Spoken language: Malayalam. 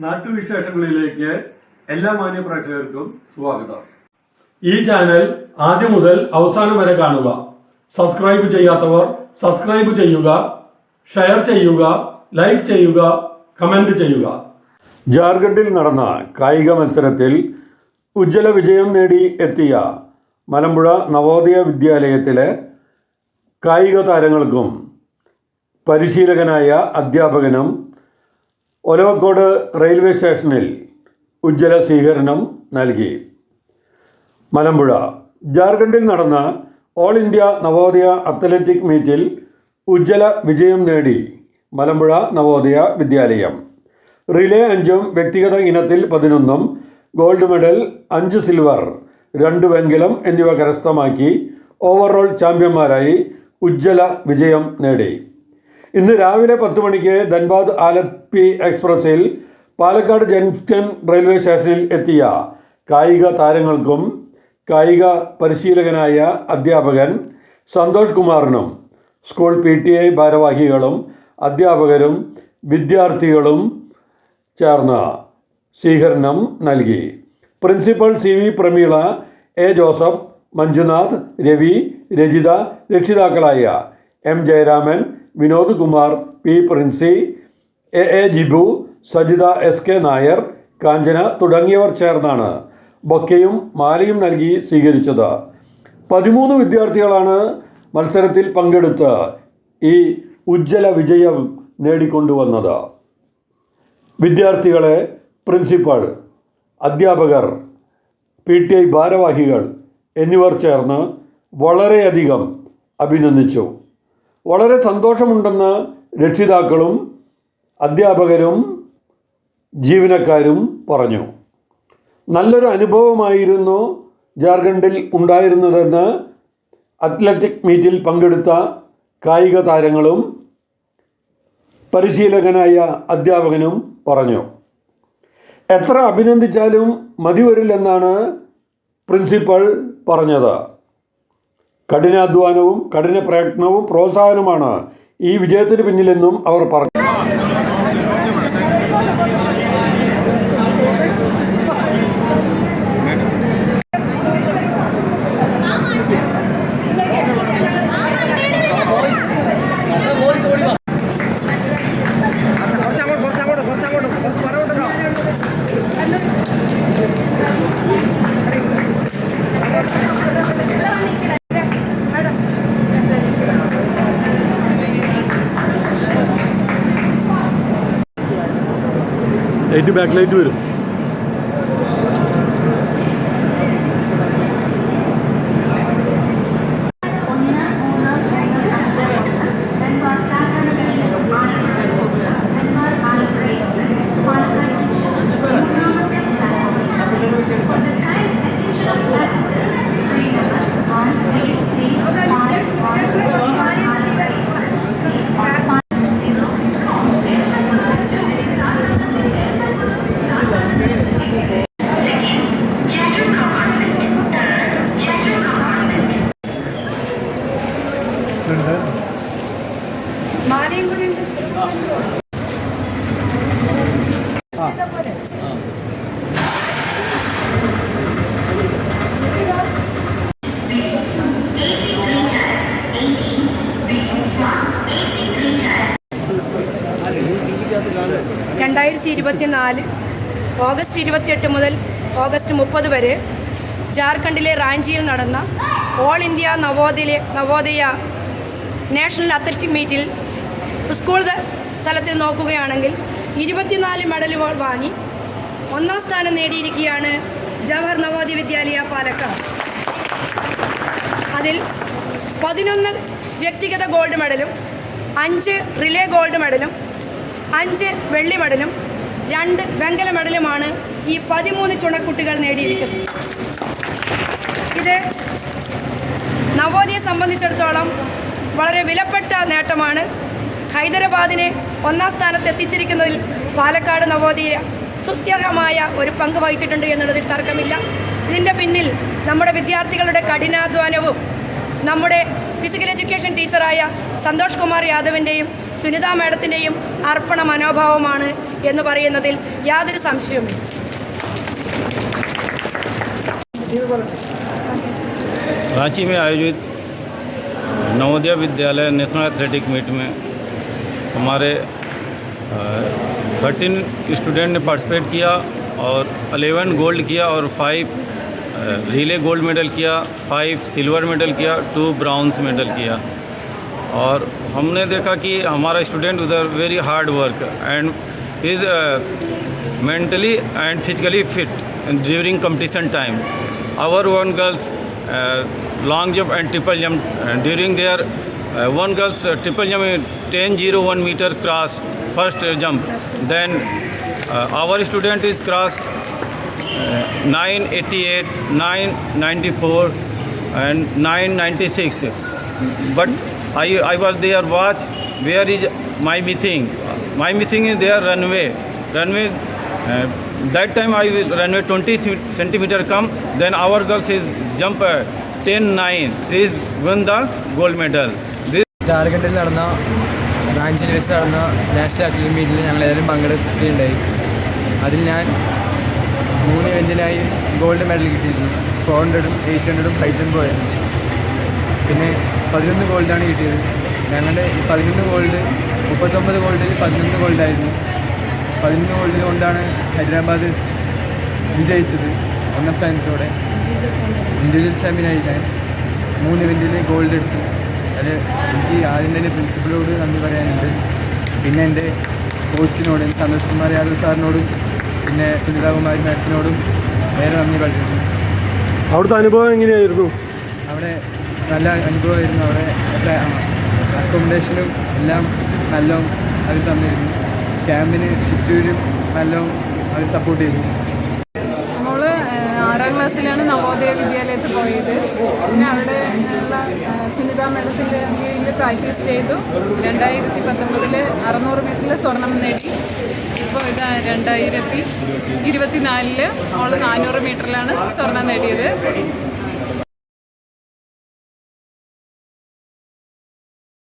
നാട്ടുവിശേഷങ്ങളിലേക്ക് എല്ലാ മാന്യ പ്രേക്ഷകർക്കും സ്വാഗതം. ഈ ചാനൽ ആദ്യം മുതൽ അവസാനം വരെ കാണുക. സബ്സ്ക്രൈബ് ചെയ്യാത്തവർ സബ്സ്ക്രൈബ് ചെയ്യുക, ഷെയർ ചെയ്യുക, ലൈക്ക് ചെയ്യുക, കമന്റ് ചെയ്യുക. ജാർഖണ്ഡിൽ നടന്ന കായിക മത്സരത്തിൽ ഉജ്ജ്വല വിജയം നേടി എത്തിയ മലമ്പുഴ നവോദയ വിദ്യാലയത്തിലെ കായിക താരങ്ങൾക്കും പരിശീലകനായ അധ്യാപകനും ഒലവക്കോട് റെയിൽവേ സ്റ്റേഷനിൽ ഉജ്ജ്വല സ്വീകരണം നൽകി. മലമ്പുഴ ജാർഖണ്ഡിൽ നടന്ന ഓൾ ഇന്ത്യ നവോദയ അത്ലറ്റിക് മീറ്റിൽ ഉജ്ജ്വല വിജയം നേടി മലമ്പുഴ നവോദയ വിദ്യാലയം. റിലേ 5 വ്യക്തിഗത ഇനത്തിൽ 11 ഗോൾഡ് മെഡൽ 5 സിൽവർ 2 വെങ്കലം എന്നിവ കരസ്ഥമാക്കി ഓവറോൾ ചാമ്പ്യന്മാരായി ഉജ്ജ്വല വിജയം നേടി. ഇന്ന് രാവിലെ 10 മണിക്ക് ധൻബാദ് ആലപ്പി എക്സ്പ്രസിൽ പാലക്കാട് ജംഗ്ഷൻ റെയിൽവേ സ്റ്റേഷനിൽ എത്തിയ കായിക താരങ്ങൾക്കും കായിക പരിശീലകനായ അധ്യാപകൻ സന്തോഷ് കുമാറിനും സ്കൂൾ PTA ഭാരവാഹികളും അധ്യാപകരും വിദ്യാർത്ഥികളും ചേർന്ന് സ്വീകരണം നൽകി. Principal CV Prameela, A Joseph, Manjunath, Ravi, Rajitha, രക്ഷിതാക്കളായ M Jayaraman, Vinod Kumar, P Princy, AA Jibu, Sajitha SK Nair, Kanchana തുടങ്ങിയവർ ചേർന്നാണ് ബൊക്കയും മാലയും നൽകി സ്വീകരിച്ചത്. 13 വിദ്യാർത്ഥികളാണ് മത്സരത്തിൽ പങ്കെടുത്ത് ഈ ഉജ്ജ്വല വിജയം നേടിക്കൊണ്ടുവന്നത്. വിദ്യാർത്ഥികളെ പ്രിൻസിപ്പൽ, അധ്യാപകർ, PTA ഭാരവാഹികൾ എന്നിവർ ചേർന്ന് വളരെയധികം അഭിനന്ദിച്ചു. വളരെ സന്തോഷമുണ്ടെന്ന് രക്ഷിതാക്കളും അധ്യാപകരും ജീവനക്കാരും പറഞ്ഞു. നല്ലൊരു അനുഭവമായിരുന്നു ജാർഖണ്ഡിൽ ഉണ്ടായിരുന്നതെന്ന് അത്ലറ്റിക് മീറ്റിൽ പങ്കെടുത്ത കായിക താരങ്ങളും പരിശീലകനായ അധ്യാപകനും പറഞ്ഞു. എത്ര അഭിനന്ദിച്ചാലും മതിവരില്ലെന്നാണ് പ്രിൻസിപ്പൽ പറഞ്ഞത്. കഠിനാധ്വാനവും കഠിന പ്രയത്നവും പ്രോത്സാഹനമാണ് ഈ വിജയത്തിന് പിന്നിലെന്നും അവർ പറഞ്ഞു. ലൈറ്റ് ബാക്ക് ലൈറ്റ് വരും. മാലയും കൂടി ഉണ്ട്. ഓഗസ്റ്റ് 28 മുതൽ ഓഗസ്റ്റ് 30 വരെ ജാർഖണ്ഡിലെ റാഞ്ചിയിൽ നടന്ന all India Navodaya national athletic മീറ്റിൽ സ്കൂൾ തലത്തിൽ നോക്കുകയാണെങ്കിൽ 24 മെഡലുകൾ വാങ്ങി 1ാം സ്ഥാനം നേടിയിരിക്കുകയാണ് ജവഹർ നവോദയ വിദ്യാലയ പാലക്കാട്. അതിൽ 11 വ്യക്തിഗത ഗോൾഡ് മെഡലും 5 റിലേ ഗോൾഡ് മെഡലും 5 വെള്ളി മെഡലും 2 വെങ്കല മെഡലുമാണ് ഈ 13 ചുണക്കുട്ടികൾ നേടിയിരിക്കുന്നത്. ഇത് നവോദയയെ സംബന്ധിച്ചിടത്തോളം വളരെ വിലപ്പെട്ട നേട്ടമാണ്. ഹൈദരാബാദിനെ 1ാം സ്ഥാനത്ത് എത്തിച്ചിരിക്കുന്നതിൽ പാലക്കാട് നവോദയ സുത്യർഹമായ ഒരു പങ്ക് വഹിച്ചിട്ടുണ്ട് എന്നുള്ളതിൽ തർക്കമില്ല. ഇതിൻ്റെ പിന്നിൽ നമ്മുടെ വിദ്യാർത്ഥികളുടെ കഠിനാധ്വാനവും നമ്മുടെ ഫിസിക്കൽ എഡ്യൂക്കേഷൻ ടീച്ചറായ സന്തോഷ് കുമാർ യാദവിൻ്റെയും സുനിത മാഡത്തിൻ്റെയും അർപ്പണ മനോഭാവമാണ് എന്ന് പറയുന്നതിൽ യാതൊരു സംശയവുമില്ല. रांची में आयोजित Navodaya Vidyalaya national athletic meet में हमारे 13 स्टूडेंट ने पार्टिसिपेट किया और 11 गोल्ड किया और 5 रिले गोल्ड मेडल किया, 5 सिल्वर मेडल किया, 2 ब्राउन्स मेडल किया। और हमने देखा कि हमारा स्टूडेंट उधर very hard work and is mentally and physically fit during competition time. Our one girls long jump and triple jump during their one girls triple jump 10:01 meter cross first jump. Then our student is cross 9:88, 9:94 and 9:96. But I was there watch where is my missing. My missing is their runway. That time I will runway 20 centimeter come. Then our girls is jump 10:09. She is won the gold medal. ജാർഖണ്ഡിൽ നടന്ന റാഞ്ചിയിൽ വെച്ച് നടന്ന നാഷണൽ അത്ലറ്റിക് മീറ്റിൽ ഞങ്ങളെല്ലാവരും പങ്കെടുക്കുകയുണ്ടായി. അതിൽ ഞാൻ 3 ഇവൻറ്റിനായി ഗോൾഡ് മെഡൽ കിട്ടിയിരുന്നു. 400-ഉം 800-ഉം ഹൈ ജമ്പുമായിരുന്നു. പിന്നെ 11 ഗോൾഡാണ് കിട്ടിയത്. ഞങ്ങളുടെ 11 ഗോൾഡ് 39 ഗോൾഡിൽ 11 ഗോൾഡായിരുന്നു. 11 ഗോൾഡ് കൊണ്ടാണ് ഹൈദരാബാദ് വിജയിച്ചത് 1ാം സ്ഥാനത്തോടെ. ഇൻഡിവിജ്വൽ ചാമ്പ്യനായി ഞാൻ 3 ഇവൻറ്റിൽ ഗോൾഡ് എടുത്തു. അത് എനിക്ക് ആദ്യം തന്നെ പ്രിൻസിപ്പളോട് നന്ദി പറയാനുണ്ട്. പിന്നെ എൻ്റെ കോച്ചിനോടും സന്തോഷ് കുമാർ യാദവ് സാറിനോടും പിന്നെ സുനിത കുമാരി മാഡത്തിനോടും വേറെ നന്ദി പറയുന്നു. അവിടുത്തെ അനുഭവം എങ്ങനെയായിരുന്നു? അവിടെ നല്ല അനുഭവമായിരുന്നു. അവിടെ അക്കോമഡേഷനും എല്ലാം നല്ല അവർ തന്നിരുന്നു. ക്യാമ്പിന് ചുറ്റൂരും നല്ല അവർ സപ്പോർട്ട് ചെയ്തു. നമ്മൾ 6ാം ക്ലാസ്സിലാണ് നവോദയ വിദ്യാലയത്തിൽ പോയത്. പിന്നെ അവിടെ ഉള്ള സുനിത മേഡത്തിൻ്റെ കീഴിൽ പ്രാക്ടീസ് ചെയ്തു. 2019 600 മീറ്ററിൽ സ്വർണം നേടി. ഇപ്പോൾ ഇത് 2024 അവൾ 400 മീറ്ററിലാണ് സ്വർണം നേടിയത്.